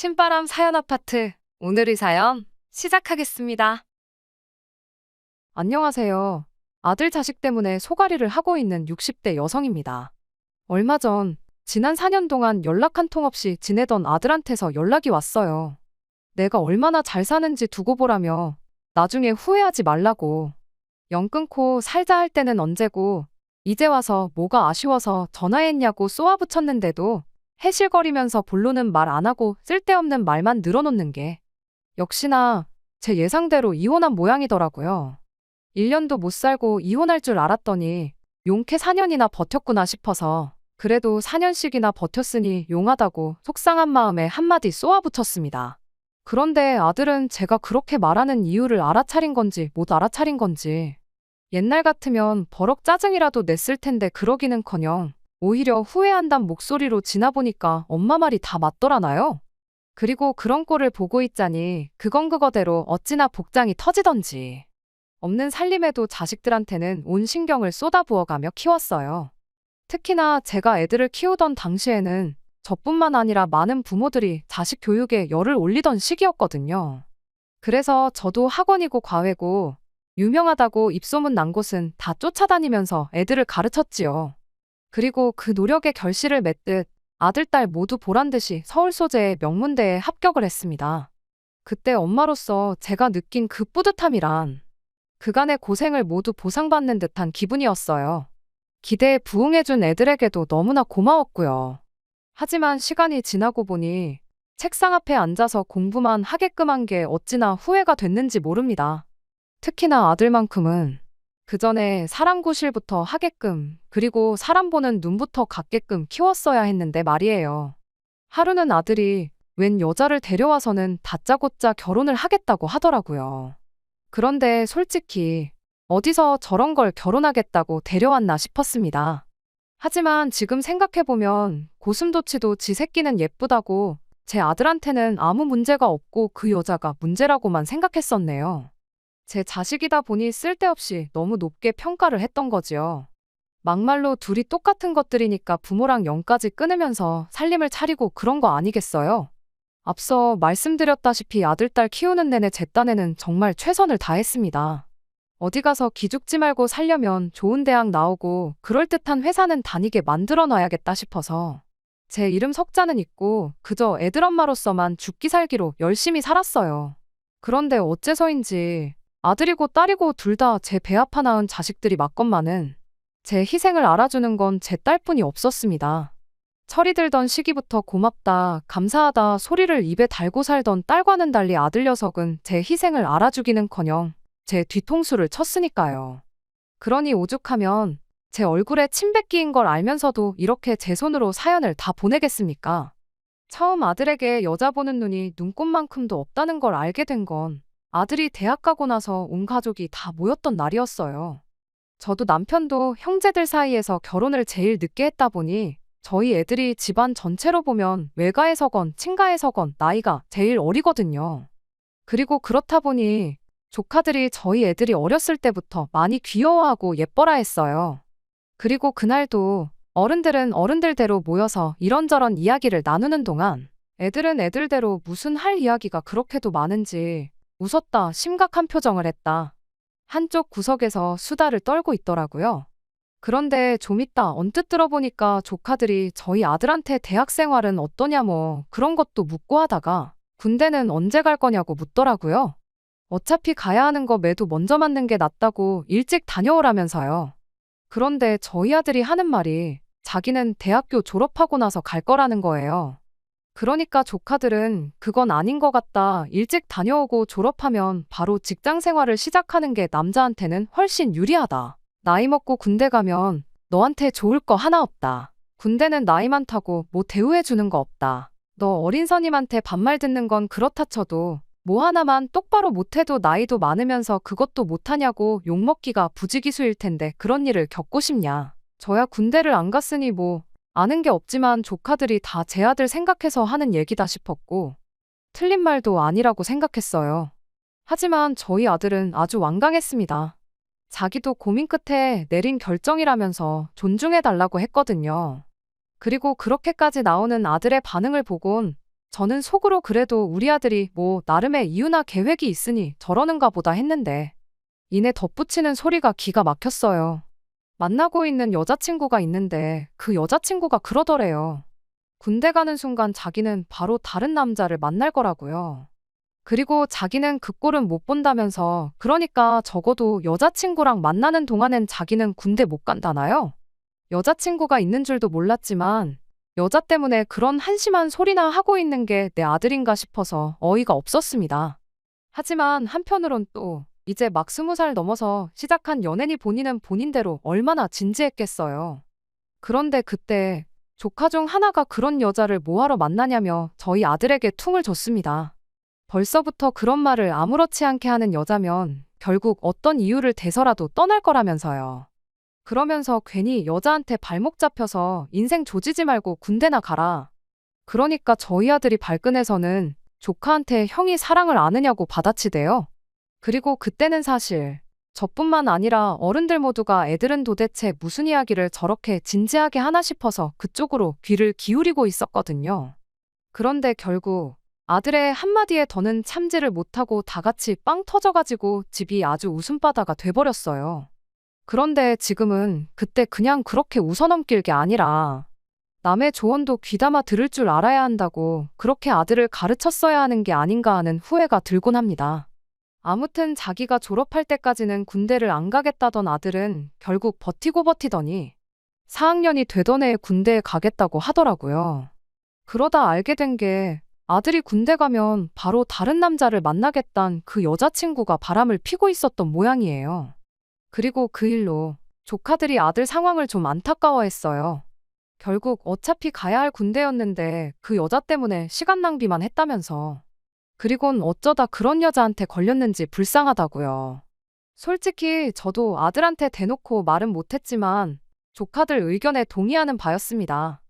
신바람 사연 아파트. 오늘의 사연 시작하겠습니다. 안녕하세요. 아들 자식 때문에 소가리를 하고 있는 60대 여성입니다. 얼마 전, 지난 4년 동안 연락 한 통 없이 지내던 아들한테서 연락이 왔어요. 내가 얼마나 잘 사는지 두고 보라며 나중에 후회하지 말라고. 연 끊고 살자 할 때는 언제고 이제 와서 뭐가 아쉬워서 전화했냐고 쏘아붙였는데도 해실거리면서 본론은 말 안 하고 쓸데없는 말만 늘어놓는 게 역시나 제 예상대로 이혼한 모양이더라고요. 1년도 못 살고 이혼할 줄 알았더니 용케 4년이나 버텼구나 싶어서 그래도 4년씩이나 버텼으니 용하다고 속상한 마음에 한마디 쏘아붙였습니다. 그런데 아들은 제가 그렇게 말하는 이유를 알아차린 건지 못 알아차린 건지 옛날 같으면 버럭 짜증이라도 냈을 텐데 그러기는커녕 오히려 후회한단 목소리로 지나보니까 엄마 말이 다 맞더라나요? 그리고 그런 꼴을 보고 있자니 그건 그거대로 어찌나 복장이 터지던지. 없는 살림에도 자식들한테는 온 신경을 쏟아부어가며 키웠어요. 특히나 제가 애들을 키우던 당시에는 저뿐만 아니라 많은 부모들이 자식 교육에 열을 올리던 시기였거든요. 그래서 저도 학원이고 과외고 유명하다고 입소문 난 곳은 다 쫓아다니면서 애들을 가르쳤지요. 그리고 그 노력의 결실을 맺듯 아들, 딸 모두 보란듯이 서울 소재의 명문대에 합격을 했습니다. 그때 엄마로서 제가 느낀 그 뿌듯함이란 그간의 고생을 모두 보상받는 듯한 기분이었어요. 기대에 부응해준 애들에게도 너무나 고마웠고요. 하지만 시간이 지나고 보니 책상 앞에 앉아서 공부만 하게끔 한 게 어찌나 후회가 됐는지 모릅니다. 특히나 아들만큼은 그 전에 사람구실부터 하게끔 그리고 사람 보는 눈부터 갖게끔 키웠어야 했는데 말이에요. 하루는 아들이 웬 여자를 데려와서는 다짜고짜 결혼을 하겠다고 하더라고요. 그런데 솔직히 어디서 저런 걸 결혼하겠다고 데려왔나 싶었습니다. 하지만 지금 생각해보면 고슴도치도 지 새끼는 예쁘다고 제 아들한테는 아무 문제가 없고 그 여자가 문제라고만 생각했었네요. 제 자식이다 보니 쓸데없이 너무 높게 평가를 했던 거지요. 막말로 둘이 똑같은 것들이니까 부모랑 영까지 끊으면서 살림을 차리고 그런 거 아니겠어요? 앞서 말씀드렸다시피 아들, 딸 키우는 내내 제 딴에는 정말 최선을 다했습니다. 어디 가서 기죽지 말고 살려면 좋은 대학 나오고 그럴듯한 회사는 다니게 만들어 놔야겠다 싶어서 제 이름 석자는 있고 그저 애들 엄마로서만 죽기 살기로 열심히 살았어요. 그런데 어째서인지 아들이고 딸이고 둘 다 제 배 아파 낳은 자식들이 맞건만은 제 희생을 알아주는 건 제 딸뿐이 없었습니다. 철이 들던 시기부터 고맙다, 감사하다 소리를 입에 달고 살던 딸과는 달리 아들 녀석은 제 희생을 알아주기는커녕 제 뒤통수를 쳤으니까요. 그러니 오죽하면 제 얼굴에 침 뱉기인 걸 알면서도 이렇게 제 손으로 사연을 다 보내겠습니까? 처음 아들에게 여자 보는 눈이 눈꽃만큼도 없다는 걸 알게 된 건 아들이 대학 가고 나서 온 가족이 다 모였던 날이었어요. 저도 남편도 형제들 사이에서 결혼을 제일 늦게 했다 보니 저희 애들이 집안 전체로 보면 외가에서건 친가에서건 나이가 제일 어리거든요. 그리고 그렇다 보니 조카들이 저희 애들이 어렸을 때부터 많이 귀여워하고 예뻐라 했어요. 그리고 그날도 어른들은 어른들대로 모여서 이런저런 이야기를 나누는 동안 애들은 애들대로 무슨 할 이야기가 그렇게도 많은지 웃었다 심각한 표정을 했다. 한쪽 구석에서 수다를 떨고 있더라고요. 그런데 좀 이따 언뜻 들어보니까 조카들이 저희 아들한테 대학 생활은 어떠냐 뭐 그런 것도 묻고 하다가 군대는 언제 갈 거냐고 묻더라고요. 어차피 가야 하는 거 매도 먼저 맞는 게 낫다고 일찍 다녀오라면서요. 그런데 저희 아들이 하는 말이 자기는 대학교 졸업하고 나서 갈 거라는 거예요. 그러니까 조카들은 그건 아닌 것 같다. 일찍 다녀오고 졸업하면 바로 직장 생활을 시작하는 게 남자한테는 훨씬 유리하다. 나이 먹고 군대 가면 너한테 좋을 거 하나 없다. 군대는 나이 많다고 뭐 대우해주는 거 없다. 너 어린 선임한테 반말 듣는 건 그렇다 쳐도 뭐 하나만 똑바로 못해도 나이도 많으면서 그것도 못하냐고 욕먹기가 부지기수일 텐데 그런 일을 겪고 싶냐. 저야 군대를 안 갔으니 뭐 아는 게 없지만 조카들이 다 제 아들 생각해서 하는 얘기다 싶었고 틀린 말도 아니라고 생각했어요. 하지만 저희 아들은 아주 완강했습니다. 자기도 고민 끝에 내린 결정이라면서 존중해달라고 했거든요. 그리고 그렇게까지 나오는 아들의 반응을 보곤 저는 속으로 그래도 우리 아들이 뭐 나름의 이유나 계획이 있으니 저러는가 보다 했는데 이내 덧붙이는 소리가 기가 막혔어요. 만나고 있는 여자친구가 있는데 그 여자친구가 그러더래요. 군대 가는 순간 자기는 바로 다른 남자를 만날 거라고요. 그리고 자기는 그 꼴은 못 본다면서 그러니까 적어도 여자친구랑 만나는 동안엔 자기는 군대 못 간다나요? 여자친구가 있는 줄도 몰랐지만 여자 때문에 그런 한심한 소리나 하고 있는 게 내 아들인가 싶어서 어이가 없었습니다. 하지만 한편으론 또 이제 막 20살 넘어서 시작한 연애니 본인은 본인대로 얼마나 진지했겠어요. 그런데 그때 조카 중 하나가 그런 여자를 뭐하러 만나냐며 저희 아들에게 퉁을 줬습니다. 벌써부터 그런 말을 아무렇지 않게 하는 여자면 결국 어떤 이유를 대서라도 떠날 거라면서요. 그러면서 괜히 여자한테 발목 잡혀서 인생 조지지 말고 군대나 가라. 그러니까 저희 아들이 발끈해서는 조카한테 형이 사랑을 아느냐고 받아치대요. 그리고 그때는 사실 저뿐만 아니라 어른들 모두가 애들은 도대체 무슨 이야기를 저렇게 진지하게 하나 싶어서 그쪽으로 귀를 기울이고 있었거든요. 그런데 결국 아들의 한마디에 더는 참지를 못하고 다 같이 빵 터져가지고 집이 아주 웃음바다가 돼버렸어요. 그런데 지금은 그때 그냥 그렇게 웃어넘길 게 아니라 남의 조언도 귀담아 들을 줄 알아야 한다고 그렇게 아들을 가르쳤어야 하는 게 아닌가 하는 후회가 들곤 합니다. 아무튼 자기가 졸업할 때까지는 군대를 안 가겠다던 아들은 결국 버티고 버티더니 4학년이 되던 해에 군대에 가겠다고 하더라고요. 그러다 알게 된 게 아들이 군대 가면 바로 다른 남자를 만나겠단 그 여자친구가 바람을 피고 있었던 모양이에요. 그리고 그 일로 조카들이 아들 상황을 좀 안타까워했어요. 결국 어차피 가야 할 군대였는데 그 여자 때문에 시간 낭비만 했다면서. 그리곤 어쩌다 그런 여자한테 걸렸는지 불쌍하다고요. 솔직히 저도 아들한테 대놓고 말은 못했지만 조카들 의견에 동의하는 바였습니다.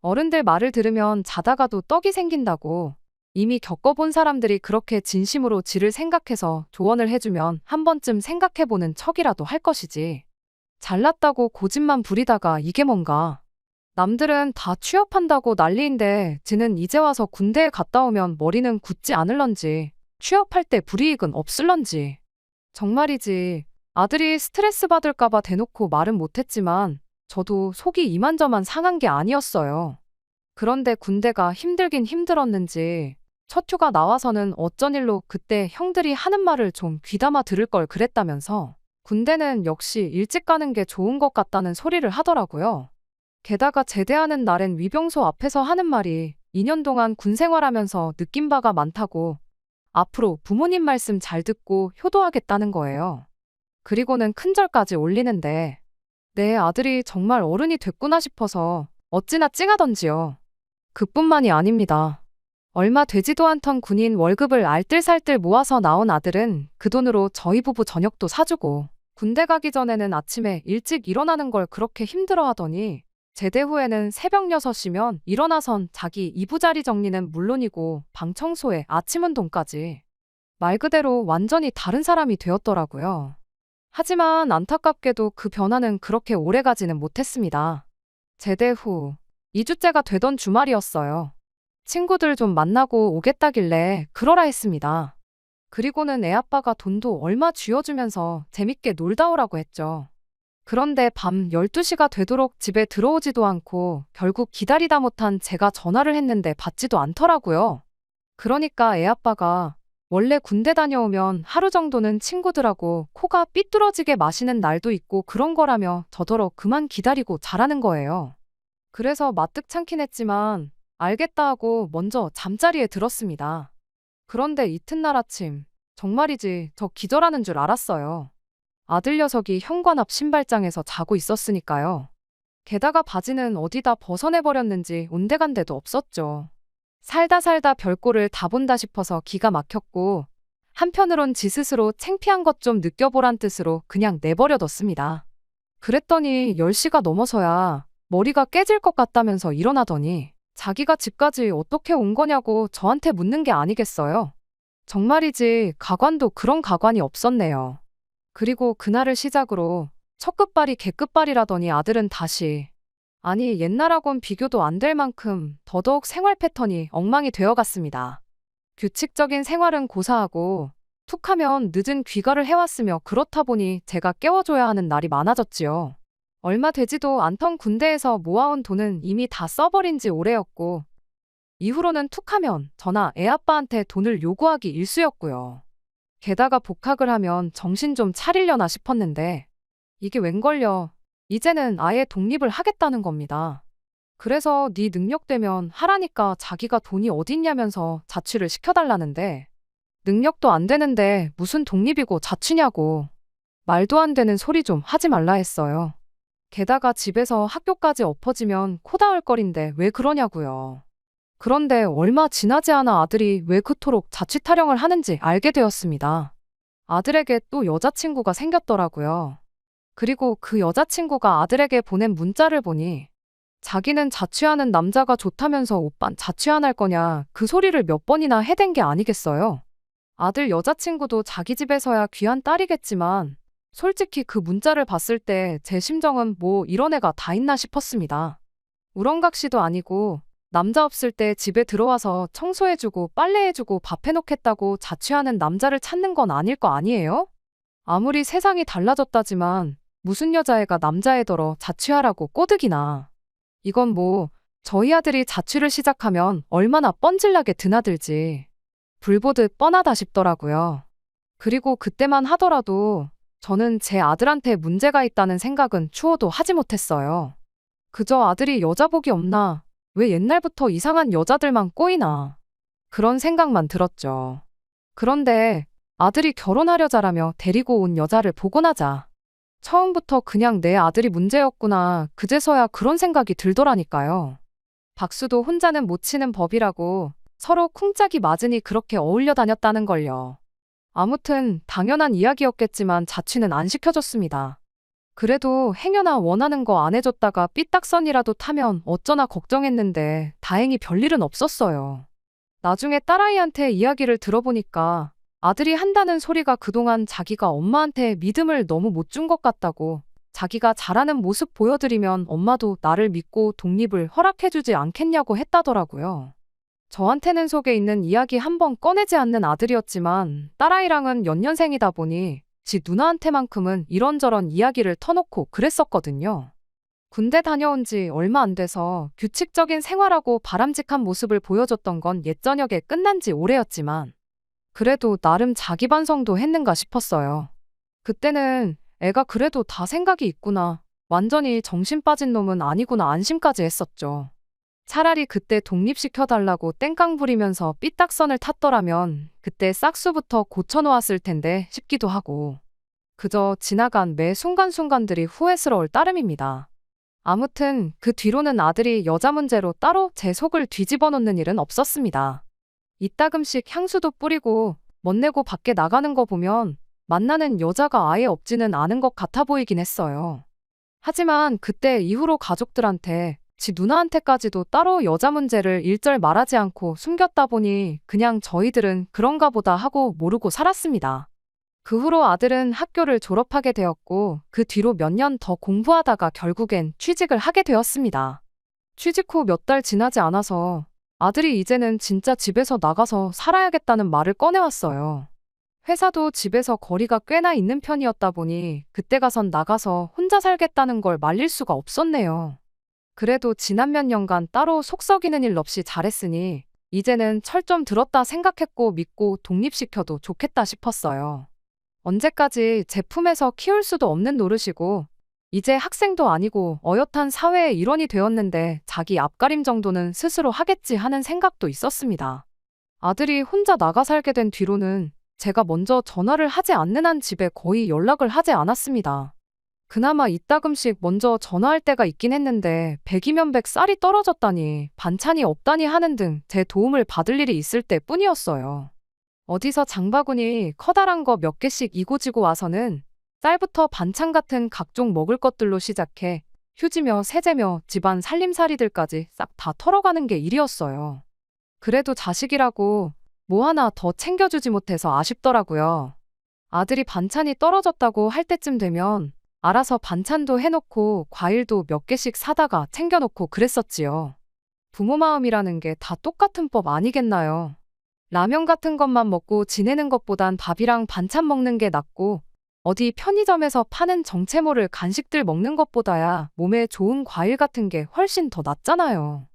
어른들 말을 들으면 자다가도 떡이 생긴다고 이미 겪어본 사람들이 그렇게 진심으로 지를 생각해서 조언을 해주면 한 번쯤 생각해보는 척이라도 할 것이지. 잘났다고 고집만 부리다가 이게 뭔가. 남들은 다 취업한다고 난리인데 지는 이제 와서 군대에 갔다 오면 머리는 굳지 않을런지 취업할 때 불이익은 없을런지. 정말이지 아들이 스트레스 받을까봐 대놓고 말은 못했지만 저도 속이 이만저만 상한 게 아니었어요. 그런데 군대가 힘들긴 힘들었는지 첫 휴가 나와서는 어쩐 일로 그때 형들이 하는 말을 좀 귀담아 들을 걸 그랬다면서 군대는 역시 일찍 가는 게 좋은 것 같다는 소리를 하더라고요. 게다가 제대하는 날엔 위병소 앞에서 하는 말이 2년 동안 군 생활하면서 느낀 바가 많다고 앞으로 부모님 말씀 잘 듣고 효도하겠다는 거예요. 그리고는 큰절까지 올리는데 내 아들이 정말 어른이 됐구나 싶어서 어찌나 찡하던지요. 그뿐만이 아닙니다. 얼마 되지도 않던 군인 월급을 알뜰살뜰 모아서 나온 아들은 그 돈으로 저희 부부 저녁도 사주고 군대 가기 전에는 아침에 일찍 일어나는 걸 그렇게 힘들어 하더니 제대 후에는 새벽 6시면 일어나선 자기 이부자리 정리는 물론이고 방 청소에 아침 운동까지. 말 그대로 완전히 다른 사람이 되었더라고요. 하지만 안타깝게도 그 변화는 그렇게 오래 가지는 못했습니다. 제대 후 2주째가 되던 주말이었어요. 친구들 좀 만나고 오겠다길래 그러라 했습니다. 그리고는 애아빠가 돈도 얼마 쥐어주면서 재밌게 놀다 오라고 했죠. 그런데 밤 12시가 되도록 집에 들어오지도 않고 결국 기다리다 못한 제가 전화를 했는데 받지도 않더라고요. 그러니까 애아빠가 원래 군대 다녀오면 하루 정도는 친구들하고 코가 삐뚤어지게 마시는 날도 있고 그런 거라며 저더러 그만 기다리고 자라는 거예요. 그래서 마뜩찮긴 했지만 알겠다 하고 먼저 잠자리에 들었습니다. 그런데 이튿날 아침 정말이지 저 기절하는 줄 알았어요. 아들 녀석이 현관 앞 신발장에서 자고 있었으니까요. 게다가 바지는 어디다 벗어내버렸는지 온데간데도 없었죠. 살다 살다 별꼴을 다 본다 싶어서 기가 막혔고 한편으론 지 스스로 창피한 것 좀 느껴보란 뜻으로 그냥 내버려뒀습니다. 그랬더니 10시가 넘어서야 머리가 깨질 것 같다면서 일어나더니 자기가 집까지 어떻게 온 거냐고 저한테 묻는 게 아니겠어요. 정말이지 가관도 그런 가관이 없었네요. 그리고 그날을 시작으로 첫 끝발이 개끝발이라더니 아들은 다시 아니, 옛날하곤 비교도 안 될 만큼 더더욱 생활 패턴이 엉망이 되어갔습니다. 규칙적인 생활은 고사하고 툭하면 늦은 귀가를 해왔으며 그렇다 보니 제가 깨워줘야 하는 날이 많아졌지요. 얼마 되지도 않던 군대에서 모아온 돈은 이미 다 써버린 지 오래였고 이후로는 툭하면 저나 애아빠한테 돈을 요구하기 일쑤였고요. 게다가 복학을 하면 정신 좀 차리려나 싶었는데 이게 웬걸요. 이제는 아예 독립을 하겠다는 겁니다. 그래서 네 능력되면 하라니까 자기가 돈이 어딨냐면서 자취를 시켜달라는데 능력도 안 되는데 무슨 독립이고 자취냐고. 말도 안 되는 소리 좀 하지 말라 했어요. 게다가 집에서 학교까지 엎어지면 코 닿을 거린데 왜 그러냐고요. 그런데 얼마 지나지 않아 아들이 왜 그토록 자취 타령을 하는지 알게 되었습니다. 아들에게 또 여자친구가 생겼더라고요. 그리고 그 여자친구가 아들에게 보낸 문자를 보니 자기는 자취하는 남자가 좋다면서 오빤 자취 안 할 거냐 그 소리를 몇 번이나 해댄 게 아니겠어요. 아들 여자친구도 자기 집에서야 귀한 딸이겠지만 솔직히 그 문자를 봤을 때 제 심정은 뭐 이런 애가 다 있나 싶었습니다. 우렁각시도 아니고 남자 없을 때 집에 들어와서 청소해주고 빨래해주고 밥 해놓겠다고 자취하는 남자를 찾는 건 아닐 거 아니에요? 아무리 세상이 달라졌다지만 무슨 여자애가 남자애더러 자취하라고 꼬드기나. 이건 뭐 저희 아들이 자취를 시작하면 얼마나 뻔질나게 드나들지. 불보듯 뻔하다 싶더라고요. 그리고 그때만 하더라도 저는 제 아들한테 문제가 있다는 생각은 추호도 하지 못했어요. 그저 아들이 여자복이 없나, 왜 옛날부터 이상한 여자들만 꼬이나, 그런 생각만 들었죠. 그런데 아들이 결혼하려자라며 데리고 온 여자를 보고 나자 처음부터 그냥 내 아들이 문제였구나 그제서야 그런 생각이 들더라니까요. 박수도 혼자는 못 치는 법이라고 서로 쿵짝이 맞으니 그렇게 어울려 다녔다는 걸요. 아무튼 당연한 이야기였겠지만 자취는 안 시켜줬습니다. 그래도 행여나 원하는 거 안 해줬다가 삐딱선이라도 타면 어쩌나 걱정했는데 다행히 별일은 없었어요. 나중에 딸아이한테 이야기를 들어보니까 아들이 한다는 소리가 그동안 자기가 엄마한테 믿음을 너무 못 준 것 같다고, 자기가 잘하는 모습 보여드리면 엄마도 나를 믿고 독립을 허락해주지 않겠냐고 했다더라고요. 저한테는 속에 있는 이야기 한번 꺼내지 않는 아들이었지만 딸아이랑은 연년생이다 보니 지 누나한테만큼은 이런저런 이야기를 터놓고 그랬었거든요. 군대 다녀온 지 얼마 안 돼서 규칙적인 생활하고 바람직한 모습을 보여줬던 건 옛저녁에 끝난 지 오래였지만 그래도 나름 자기 반성도 했는가 싶었어요. 그때는 애가 그래도 다 생각이 있구나, 완전히 정신 빠진 놈은 아니구나 안심까지 했었죠. 차라리 그때 독립시켜달라고 땡깡 부리면서 삐딱선을 탔더라면 그때 싹수부터 고쳐놓았을 텐데 싶기도 하고 그저 지나간 매 순간순간들이 후회스러울 따름입니다. 아무튼 그 뒤로는 아들이 여자 문제로 따로 제 속을 뒤집어 놓는 일은 없었습니다. 이따금씩 향수도 뿌리고 멋내고 밖에 나가는 거 보면 만나는 여자가 아예 없지는 않은 것 같아 보이긴 했어요. 하지만 그때 이후로 가족들한테 지 누나한테까지도 따로 여자 문제를 일절 말하지 않고 숨겼다 보니 그냥 저희들은 그런가 보다 하고 모르고 살았습니다. 그 후로 아들은 학교를 졸업하게 되었고 그 뒤로 몇 년 더 공부하다가 결국엔 취직을 하게 되었습니다. 취직 후 몇 달 지나지 않아서 아들이 이제는 진짜 집에서 나가서 살아야겠다는 말을 꺼내왔어요. 회사도 집에서 거리가 꽤나 있는 편이었다 보니 그때 가선 나가서 혼자 살겠다는 걸 말릴 수가 없었네요. 그래도 지난 몇 년간 따로 속 썩이는 일 없이 잘했으니 이제는 철 좀 들었다 생각했고 믿고 독립시켜도 좋겠다 싶었어요. 언제까지 제 품에서 키울 수도 없는 노릇이고 이제 학생도 아니고 어엿한 사회의 일원이 되었는데 자기 앞가림 정도는 스스로 하겠지 하는 생각도 있었습니다. 아들이 혼자 나가 살게 된 뒤로는 제가 먼저 전화를 하지 않는 한 집에 거의 연락을 하지 않았습니다. 그나마 이따금씩 먼저 전화할 때가 있긴 했는데 100이면 100 쌀이 떨어졌다니 반찬이 없다니 하는 등 제 도움을 받을 일이 있을 때 뿐이었어요. 어디서 장바구니 커다란 거 몇 개씩 이고지고 와서는 쌀부터 반찬 같은 각종 먹을 것들로 시작해 휴지며 세제며 집안 살림살이들까지 싹 다 털어가는 게 일이었어요. 그래도 자식이라고 뭐 하나 더 챙겨주지 못해서 아쉽더라고요. 아들이 반찬이 떨어졌다고 할 때쯤 되면 알아서 반찬도 해놓고 과일도 몇 개씩 사다가 챙겨놓고 그랬었지요. 부모 마음이라는 게 다 똑같은 법 아니겠나요? 라면 같은 것만 먹고 지내는 것보단 밥이랑 반찬 먹는 게 낫고 어디 편의점에서 파는 정체모를 간식들 먹는 것보다야 몸에 좋은 과일 같은 게 훨씬 더 낫잖아요.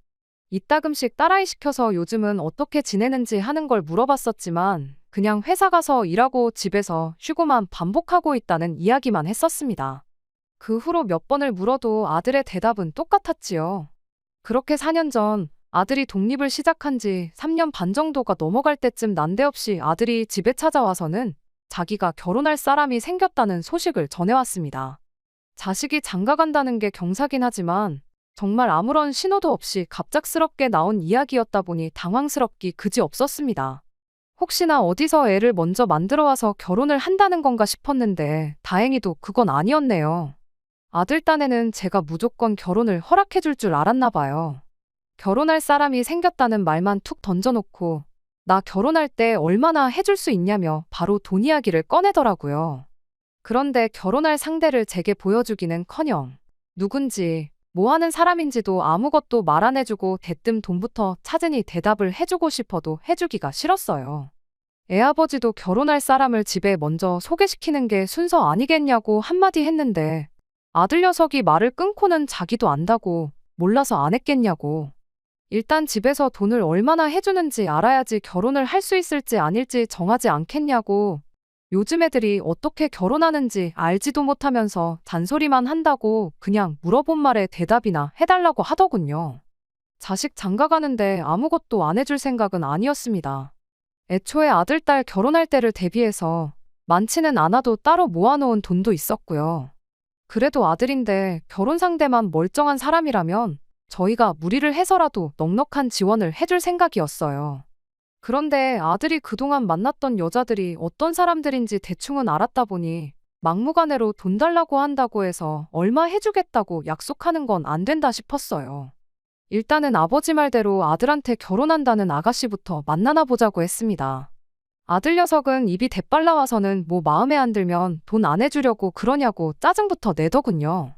이따금씩 딸아이 시켜서 요즘은 어떻게 지내는지 하는 걸 물어봤었지만 그냥 회사 가서 일하고 집에서 쉬고만 반복하고 있다는 이야기만 했었습니다. 그 후로 몇 번을 물어도 아들의 대답은 똑같았지요. 그렇게 4년 전 아들이 독립을 시작한 지 3년 반 정도가 넘어갈 때쯤 난데없이 아들이 집에 찾아와서는 자기가 결혼할 사람이 생겼다는 소식을 전해왔습니다. 자식이 장가간다는 게 경사긴 하지만 정말 아무런 신호도 없이 갑작스럽게 나온 이야기였다 보니 당황스럽기 그지없었습니다. 혹시나 어디서 애를 먼저 만들어와서 결혼을 한다는 건가 싶었는데 다행히도 그건 아니었네요. 아들 딴에는 제가 무조건 결혼을 허락해줄 줄 알았나 봐요. 결혼할 사람이 생겼다는 말만 툭 던져놓고 나 결혼할 때 얼마나 해줄 수 있냐며 바로 돈 이야기를 꺼내더라고요. 그런데 결혼할 상대를 제게 보여주기는커녕 누군지 뭐 하는 사람인지도 아무것도 말 안 해주고 대뜸 돈부터 찾으니 대답을 해주고 싶어도 해주기가 싫었어요. 애아버지도 결혼할 사람을 집에 먼저 소개시키는 게 순서 아니겠냐고 한마디 했는데 아들 녀석이 말을 끊고는 자기도 안다고 몰라서 안 했겠냐고. 일단 집에서 돈을 얼마나 해주는지 알아야지 결혼을 할 수 있을지 아닐지 정하지 않겠냐고. 요즘 애들이 어떻게 결혼하는지 알지도 못하면서 잔소리만 한다고 그냥 물어본 말에 대답이나 해달라고 하더군요. 자식 장가가는데 아무것도 안 해줄 생각은 아니었습니다. 애초에 아들, 딸 결혼할 때를 대비해서 많지는 않아도 따로 모아놓은 돈도 있었고요. 그래도 아들인데 결혼 상대만 멀쩡한 사람이라면 저희가 무리를 해서라도 넉넉한 지원을 해줄 생각이었어요. 그런데 아들이 그동안 만났던 여자들이 어떤 사람들인지 대충은 알았다 보니 막무가내로 돈 달라고 한다고 해서 얼마 해주겠다고 약속하는 건 안 된다 싶었어요. 일단은 아버지 말대로 아들한테 결혼한다는 아가씨부터 만나나 보자고 했습니다. 아들 녀석은 입이 대빨 나와서는 뭐 마음에 안 들면 돈 안 해주려고 그러냐고 짜증부터 내더군요.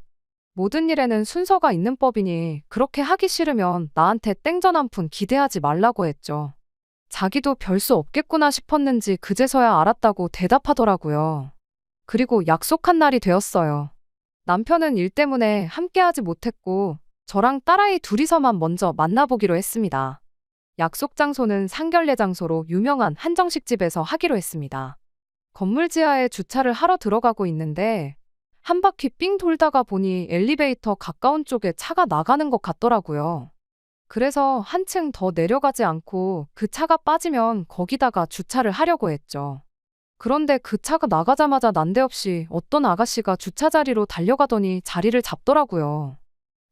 모든 일에는 순서가 있는 법이니 그렇게 하기 싫으면 나한테 땡전 한 푼 기대하지 말라고 했죠. 자기도 별 수 없겠구나 싶었는지 그제서야 알았다고 대답하더라고요. 그리고 약속한 날이 되었어요. 남편은 일 때문에 함께하지 못했고 저랑 딸아이 둘이서만 먼저 만나보기로 했습니다. 약속 장소는 상결례 장소로 유명한 한정식집에서 하기로 했습니다. 건물 지하에 주차를 하러 들어가고 있는데 한 바퀴 삥 돌다가 보니 엘리베이터 가까운 쪽에 차가 나가는 것 같더라고요. 그래서 한층 더 내려가지 않고 그 차가 빠지면 거기다가 주차를 하려고 했죠. 그런데 그 차가 나가자마자 난데없이 어떤 아가씨가 주차 자리로 달려가더니 자리를 잡더라고요.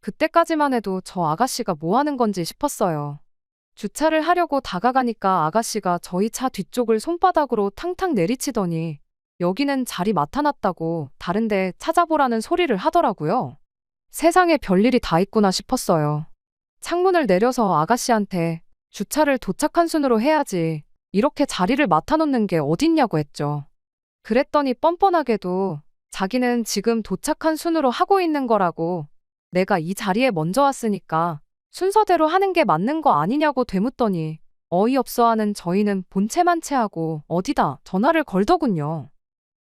그때까지만 해도 저 아가씨가 뭐 하는 건지 싶었어요. 주차를 하려고 다가가니까 아가씨가 저희 차 뒤쪽을 손바닥으로 탕탕 내리치더니 여기는 자리 맡아놨다고 다른데 찾아보라는 소리를 하더라고요. 세상에 별일이 다 있구나 싶었어요. 창문을 내려서 아가씨한테 주차를 도착한 순으로 해야지 이렇게 자리를 맡아놓는 게 어딨냐고 했죠. 그랬더니 뻔뻔하게도 자기는 지금 도착한 순으로 하고 있는 거라고 내가 이 자리에 먼저 왔으니까 순서대로 하는 게 맞는 거 아니냐고 되묻더니 어이없어하는 저희는 본체만체하고 어디다 전화를 걸더군요.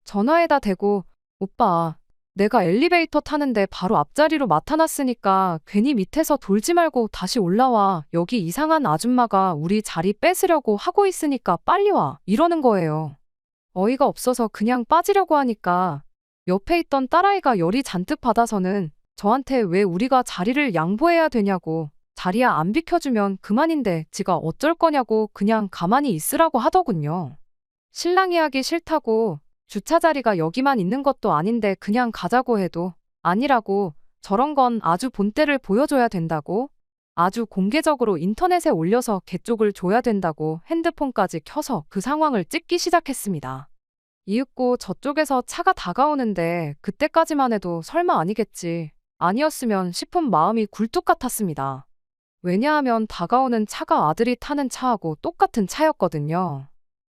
전화에다 대고 오빠 내가 엘리베이터 타는데 바로 앞자리로 맡아놨으니까 괜히 밑에서 돌지 말고 다시 올라와. 여기 이상한 아줌마가 우리 자리 뺏으려고 하고 있으니까 빨리 와. 이러는 거예요. 어이가 없어서 그냥 빠지려고 하니까 옆에 있던 딸아이가 열이 잔뜩 받아서는 저한테 왜 우리가 자리를 양보해야 되냐고 자리야 안 비켜주면 그만인데 지가 어쩔 거냐고 그냥 가만히 있으라고 하더군요. 신랑이 하기 싫다고 주차 자리가 여기만 있는 것도 아닌데 그냥 가자고 해도 아니라고 저런 건 아주 본때를 보여줘야 된다고 아주 공개적으로 인터넷에 올려서 개쪽을 줘야 된다고 핸드폰까지 켜서 그 상황을 찍기 시작했습니다. 이윽고 저쪽에서 차가 다가오는데 그때까지만 해도 설마 아니겠지 아니었으면 싶은 마음이 굴뚝 같았습니다. 왜냐하면 다가오는 차가 아들이 타는 차하고 똑같은 차였거든요.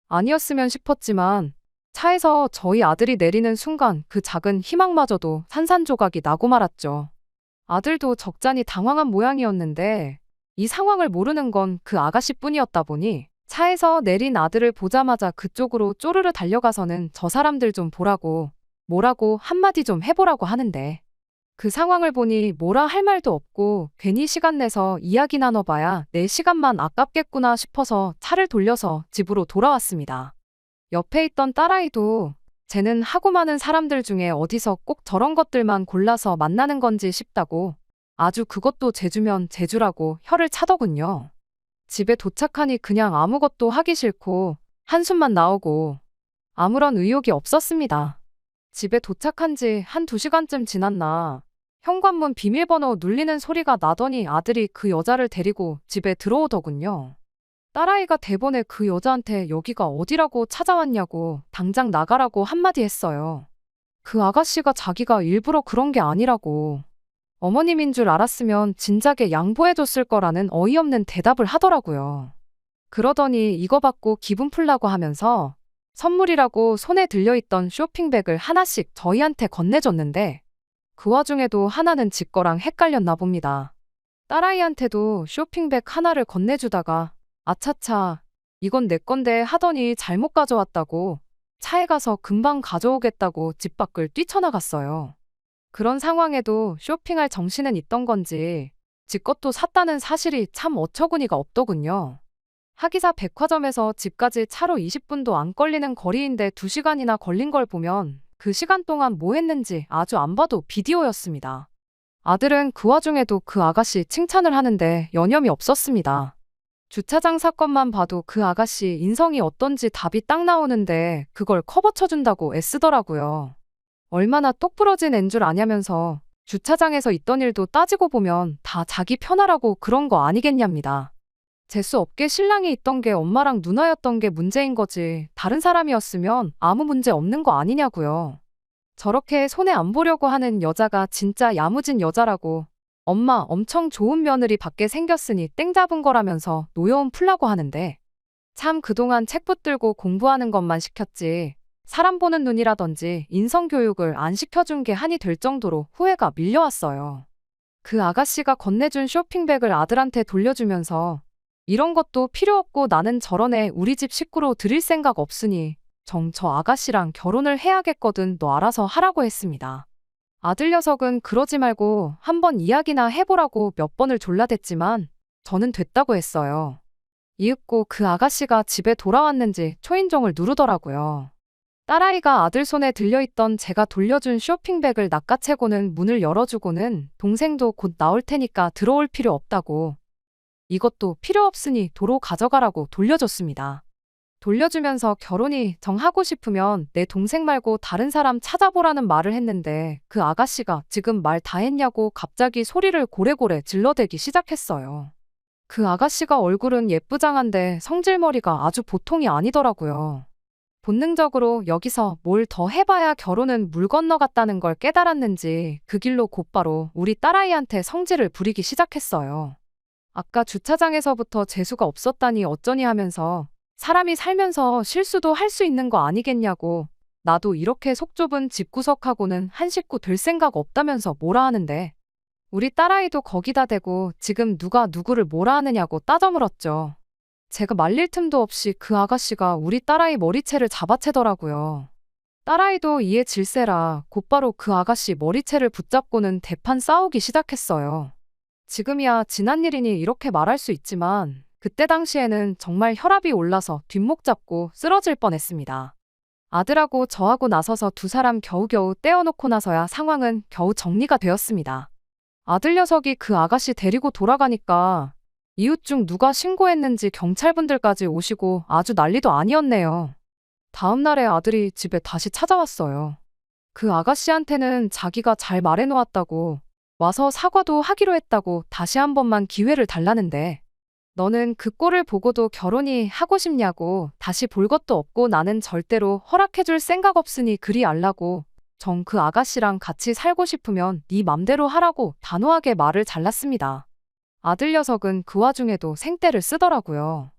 아니었으면 싶었지만 차에서 저희 아들이 내리는 순간 그 작은 희망마저도 산산조각이 나고 말았죠. 아들도 적잖이 당황한 모양이었는데 이 상황을 모르는 건 그 아가씨뿐이었다 보니 차에서 내린 아들을 보자마자 그쪽으로 쪼르르 달려가서는 저 사람들 좀 보라고 뭐라고 한마디 좀 해보라고 하는데 그 상황을 보니 뭐라 할 말도 없고 괜히 시간 내서 이야기 나눠봐야 내 시간만 아깝겠구나 싶어서 차를 돌려서 집으로 돌아왔습니다. 옆에 있던 딸아이도 쟤는 하고 많은 사람들 중에 어디서 꼭 저런 것들만 골라서 만나는 건지 싶다고 아주 그것도 제주면 제주라고 혀를 차더군요. 집에 도착하니 그냥 아무것도 하기 싫고 한숨만 나오고 아무런 의욕이 없었습니다. 집에 도착한 지 한 2시간쯤 지났나 현관문 비밀번호 눌리는 소리가 나더니 아들이 그 여자를 데리고 집에 들어오더군요. 딸아이가 대번에 그 여자한테 여기가 어디라고 찾아왔냐고 당장 나가라고 한마디 했어요. 그 아가씨가 자기가 일부러 그런 게 아니라고 어머님인 줄 알았으면 진작에 양보해줬을 거라는 어이없는 대답을 하더라고요. 그러더니 이거 받고 기분 풀라고 하면서 선물이라고 손에 들려있던 쇼핑백을 하나씩 저희한테 건네줬는데 그 와중에도 하나는 지 거랑 헷갈렸나 봅니다. 딸아이한테도 쇼핑백 하나를 건네주다가 아차차 이건 내 건데 하더니 잘못 가져왔다고 차에 가서 금방 가져오겠다고 집 밖을 뛰쳐나갔어요. 그런 상황에도 쇼핑할 정신은 있던 건지 지 것도 샀다는 사실이 참 어처구니가 없더군요. 하기사 백화점에서 집까지 차로 20분도 안 걸리는 거리인데 2시간이나 걸린 걸 보면 그 시간 동안 뭐 했는지 아주 안 봐도 비디오였습니다. 아들은 그 와중에도 그 아가씨 칭찬을 하는데 여념이 없었습니다. 주차장 사건만 봐도 그 아가씨 인성이 어떤지 답이 딱 나오는데 그걸 커버 쳐준다고 애쓰더라고요. 얼마나 똑부러진 앤 줄 아냐면서 주차장에서 있던 일도 따지고 보면 다 자기 편하라고 그런 거 아니겠냐입니다. 재수 없게 신랑이 있던 게 엄마랑 누나였던 게 문제인 거지 다른 사람이었으면 아무 문제 없는 거 아니냐고요. 저렇게 손해 안 보려고 하는 여자가 진짜 야무진 여자라고 엄마 엄청 좋은 며느리 받게 생겼으니 땡 잡은 거라면서 노여움 풀라고 하는데 참 그동안 책 붙들고 공부하는 것만 시켰지 사람 보는 눈이라든지 인성교육을 안 시켜준 게 한이 될 정도로 후회가 밀려왔어요. 그 아가씨가 건네준 쇼핑백을 아들한테 돌려주면서 이런 것도 필요 없고 나는 저런 애 우리 집 식구로 들일 생각 없으니 저 아가씨랑 결혼을 해야겠거든 너 알아서 하라고 했습니다. 아들 녀석은 그러지 말고 한번 이야기나 해보라고 몇 번을 졸라댔지만 저는 됐다고 했어요. 이윽고 그 아가씨가 집에 돌아왔는지 초인종을 누르더라고요. 딸아이가 아들 손에 들려있던 제가 돌려준 쇼핑백을 낚아채고는 문을 열어주고는 동생도 곧 나올 테니까 들어올 필요 없다고 이것도 필요 없으니 도로 가져가라고 돌려줬습니다. 돌려주면서 결혼이 정하고 싶으면 내 동생 말고 다른 사람 찾아보라는 말을 했는데 그 아가씨가 지금 말 다 했냐고 갑자기 소리를 고래고래 질러대기 시작했어요. 그 아가씨가 얼굴은 예쁘장한데 성질머리가 아주 보통이 아니더라고요. 본능적으로 여기서 뭘 더 해봐야 결혼은 물 건너갔다는 걸 깨달았는지 그 길로 곧바로 우리 딸아이한테 성질을 부리기 시작했어요. 아까 주차장에서부터 재수가 없었다니 어쩌니 하면서 사람이 살면서 실수도 할 수 있는 거 아니겠냐고 나도 이렇게 속 좁은 집구석하고는 한 식구 될 생각 없다면서 뭐라 하는데 우리 딸아이도 거기다 대고 지금 누가 누구를 뭐라 하느냐고 따져물었죠. 제가 말릴 틈도 없이 그 아가씨가 우리 딸아이 머리채를 잡아채더라고요. 딸아이도 이에 질세라 곧바로 그 아가씨 머리채를 붙잡고는 대판 싸우기 시작했어요. 지금이야 지난 일이니 이렇게 말할 수 있지만 그때 당시에는 정말 혈압이 올라서 뒷목 잡고 쓰러질 뻔했습니다. 아들하고 저하고 나서서 두 사람 겨우겨우 떼어놓고 나서야 상황은 겨우 정리가 되었습니다. 아들 녀석이 그 아가씨 데리고 돌아가니까 이웃 중 누가 신고했는지 경찰분들까지 오시고 아주 난리도 아니었네요. 다음 날에 아들이 집에 다시 찾아왔어요. 그 아가씨한테는 자기가 잘 말해놓았다고 와서 사과도 하기로 했다고 다시 한 번만 기회를 달라는데 너는 그 꼴을 보고도 결혼이 하고 싶냐고 다시 볼 것도 없고 나는 절대로 허락해줄 생각 없으니 그리 알라고 정 그 아가씨랑 같이 살고 싶으면 네 맘대로 하라고 단호하게 말을 잘랐습니다. 아들 녀석은 그 와중에도 생떼를 쓰더라고요.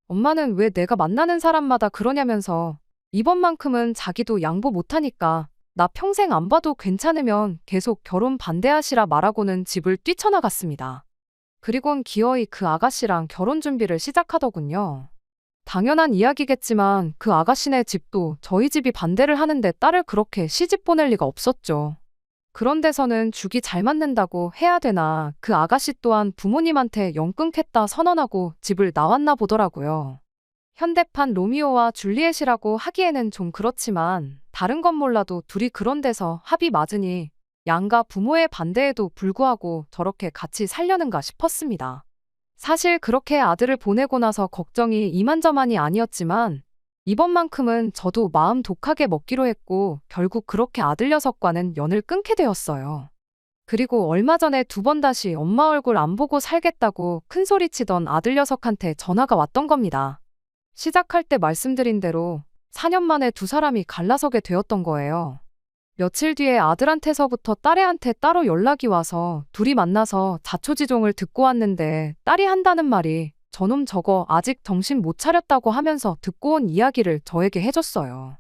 엄마는 왜 내가 만나는 사람마다 그러냐면서 이번만큼은 자기도 양보 못하니까 나 평생 안 봐도 괜찮으면 계속 결혼 반대하시라 말하고는 집을 뛰쳐나갔습니다. 그리곤 기어이 그 아가씨랑 결혼 준비를 시작하더군요. 당연한 이야기겠지만 그 아가씨네 집도 저희 집이 반대를 하는데 딸을 그렇게 시집 보낼 리가 없었죠. 그런 데서는 죽이 잘 맞는다고 해야 되나 그 아가씨 또한 부모님한테 영 끊겠다 선언하고 집을 나왔나 보더라고요. 현대판 로미오와 줄리엣이라고 하기에는 좀 그렇지만 다른 건 몰라도 둘이 그런 데서 합이 맞으니 양가 부모의 반대에도 불구하고 저렇게 같이 살려는가 싶었습니다. 사실 그렇게 아들을 보내고 나서 걱정이 이만저만이 아니었지만 이번만큼은 저도 마음 독하게 먹기로 했고 결국 그렇게 아들 녀석과는 연을 끊게 되었어요. 그리고 얼마 전에 2번 다시 엄마 얼굴 안 보고 살겠다고 큰소리치던 아들 녀석한테 전화가 왔던 겁니다. 시작할 때 말씀드린 대로 4년 만에 두 사람이 갈라서게 되었던 거예요. 며칠 뒤에 아들한테서부터 딸애한테 따로 연락이 와서 둘이 만나서 자초지종을 듣고 왔는데 딸이 한다는 말이 저놈 저거 아직 정신 못 차렸다고 하면서 듣고 온 이야기를 저에게 해줬어요.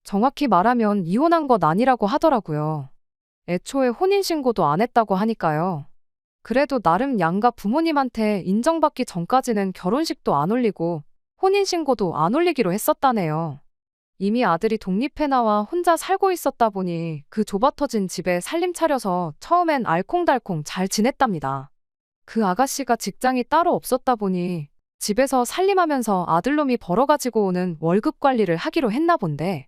정확히 말하면 이혼한 것 아니라고 하더라고요. 애초에 혼인신고도 안 했다고 하니까요. 그래도 나름 양가 부모님한테 인정받기 전까지는 결혼식도 안 올리고 혼인신고도 안 올리기로 했었다네요. 이미 아들이 독립해 나와 혼자 살고 있었다 보니 그 좁아터진 집에 살림 차려서 처음엔 알콩달콩 잘 지냈답니다. 그 아가씨가 직장이 따로 없었다 보니 집에서 살림하면서 아들놈이 벌어가지고 오는 월급 관리를 하기로 했나 본데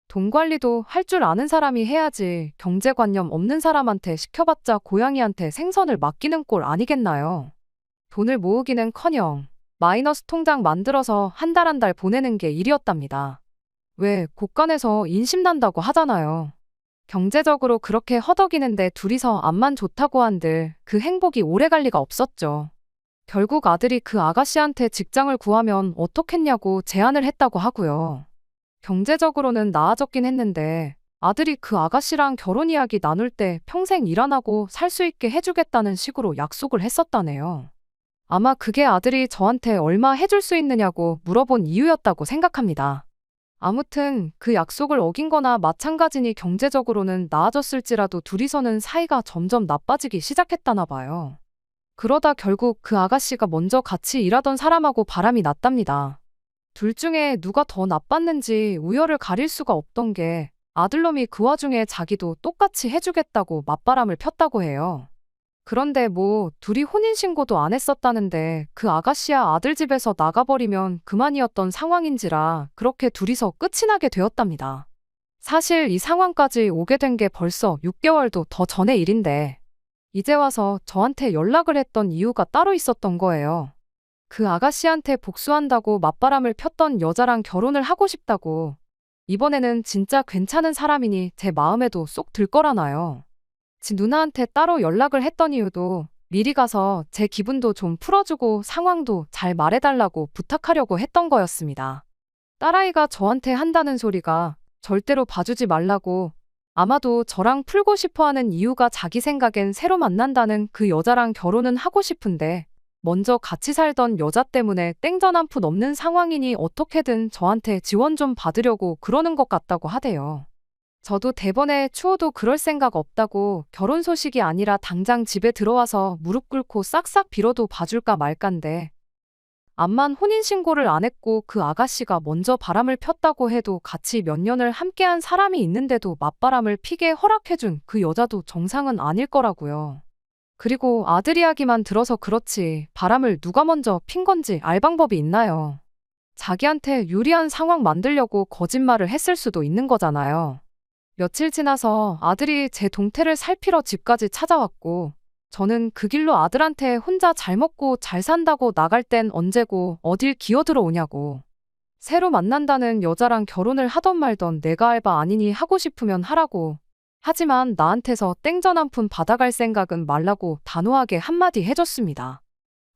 돈 관리도 할 줄 아는 사람이 해야지 경제관념 없는 사람한테 시켜봤자 고양이한테 생선을 맡기는 꼴 아니겠나요? 돈을 모으기는커녕 마이너스 통장 만들어서 한 달 한 달 보내는 게 일이었답니다. 왜 곳간에서 인심난다고 하잖아요. 경제적으로 그렇게 허덕이는데 둘이서 앞만 좋다고 한들 그 행복이 오래갈 리가 없었죠. 결국 아들이 그 아가씨한테 직장을 구하면 어떻겠냐고 제안을 했다고 하고요. 경제적으로는 나아졌긴 했는데 아들이 그 아가씨랑 결혼 이야기 나눌 때 평생 일 안 하고 살 수 있게 해주겠다는 식으로 약속을 했었다네요. 아마 그게 아들이 저한테 얼마 해줄 수 있느냐고 물어본 이유였다고 생각합니다. 아무튼 그 약속을 어긴 거나 마찬가지니 경제적으로는 나아졌을지라도 둘이서는 사이가 점점 나빠지기 시작했다나 봐요. 그러다 결국 그 아가씨가 먼저 같이 일하던 사람하고 바람이 났답니다. 둘 중에 누가 더 나빴는지 우열을 가릴 수가 없던 게 아들놈이 그 와중에 자기도 똑같이 해주겠다고 맞바람을 폈다고 해요. 그런데 뭐 둘이 혼인신고도 안 했었다는데 그 아가씨야 아들 집에서 나가버리면 그만이었던 상황인지라 그렇게 둘이서 끝이 나게 되었답니다. 사실 이 상황까지 오게 된 게 벌써 6개월도 더 전의 일인데 이제 와서 저한테 연락을 했던 이유가 따로 있었던 거예요. 그 아가씨한테 복수한다고 맞바람을 폈던 여자랑 결혼을 하고 싶다고 이번에는 진짜 괜찮은 사람이니 제 마음에도 쏙 들 거라나요. 지 누나한테 따로 연락을 했던 이유도 미리 가서 제 기분도 좀 풀어주고 상황도 잘 말해달라고 부탁하려고 했던 거였습니다. 딸아이가 저한테 한다는 소리가 절대로 봐주지 말라고 아마도 저랑 풀고 싶어하는 이유가 자기 생각엔 새로 만난다는 그 여자랑 결혼은 하고 싶은데 먼저 같이 살던 여자 때문에 땡전 한 푼 없는 상황이니 어떻게든 저한테 지원 좀 받으려고 그러는 것 같다고 하대요. 저도 대번에 추워도 그럴 생각 없다고 결혼 소식이 아니라 당장 집에 들어와서 무릎 꿇고 싹싹 빌어도 봐줄까 말까인데 암만 혼인신고를 안 했고 그 아가씨가 먼저 바람을 폈다고 해도 같이 몇 년을 함께한 사람이 있는데도 맞바람을 피게 허락해준 그 여자도 정상은 아닐 거라고요. 그리고 아들 이야기만 들어서 그렇지 바람을 누가 먼저 핀 건지 알 방법이 있나요? 자기한테 유리한 상황 만들려고 거짓말을 했을 수도 있는 거잖아요. 며칠 지나서 아들이 제 동태를 살피러 집까지 찾아왔고 저는 그 길로 아들한테 혼자 잘 먹고 잘 산다고 나갈 땐 언제고 어딜 기어들어 오냐고 새로 만난다는 여자랑 결혼을 하던 말던 내가 알바 아니니 하고 싶으면 하라고 하지만 나한테서 땡전 한 푼 받아갈 생각은 말라고 단호하게 한마디 해줬습니다.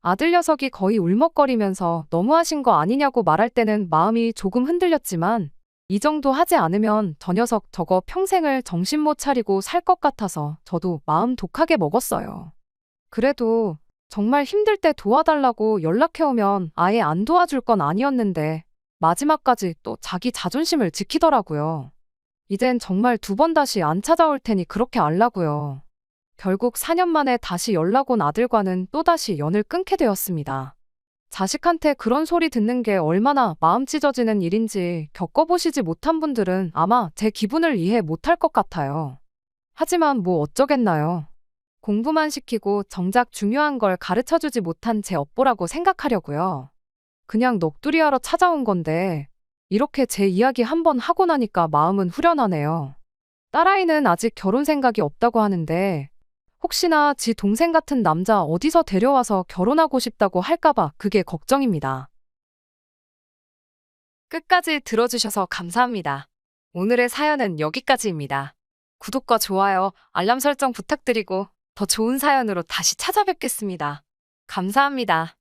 아들 녀석이 거의 울먹거리면서 너무하신 거 아니냐고 말할 때는 마음이 조금 흔들렸지만 이 정도 하지 않으면 저 녀석 저거 평생을 정신 못 차리고 살 것 같아서 저도 마음 독하게 먹었어요. 그래도 정말 힘들 때 도와달라고 연락해오면 아예 안 도와줄 건 아니었는데 마지막까지 또 자기 자존심을 지키더라고요. 이젠 정말 2번 다시 안 찾아올 테니 그렇게 알라고요. 결국 4년 만에 다시 연락 온 아들과는 또다시 연을 끊게 되었습니다. 자식한테 그런 소리 듣는 게 얼마나 마음 찢어지는 일인지 겪어보시지 못한 분들은 아마 제 기분을 이해 못할 것 같아요. 하지만 뭐 어쩌겠나요. 공부만 시키고 정작 중요한 걸 가르쳐주지 못한 제 업보라고 생각하려고요. 그냥 넋두리하러 찾아온 건데 이렇게 제 이야기 한번 하고 나니까 마음은 후련하네요. 딸아이는 아직 결혼 생각이 없다고 하는데 혹시나 지 동생 같은 남자 어디서 데려와서 결혼하고 싶다고 할까봐 그게 걱정입니다. 끝까지 들어주셔서 감사합니다. 오늘의 사연은 여기까지입니다. 구독과 좋아요, 알람 설정 부탁드리고 더 좋은 사연으로 다시 찾아뵙겠습니다. 감사합니다.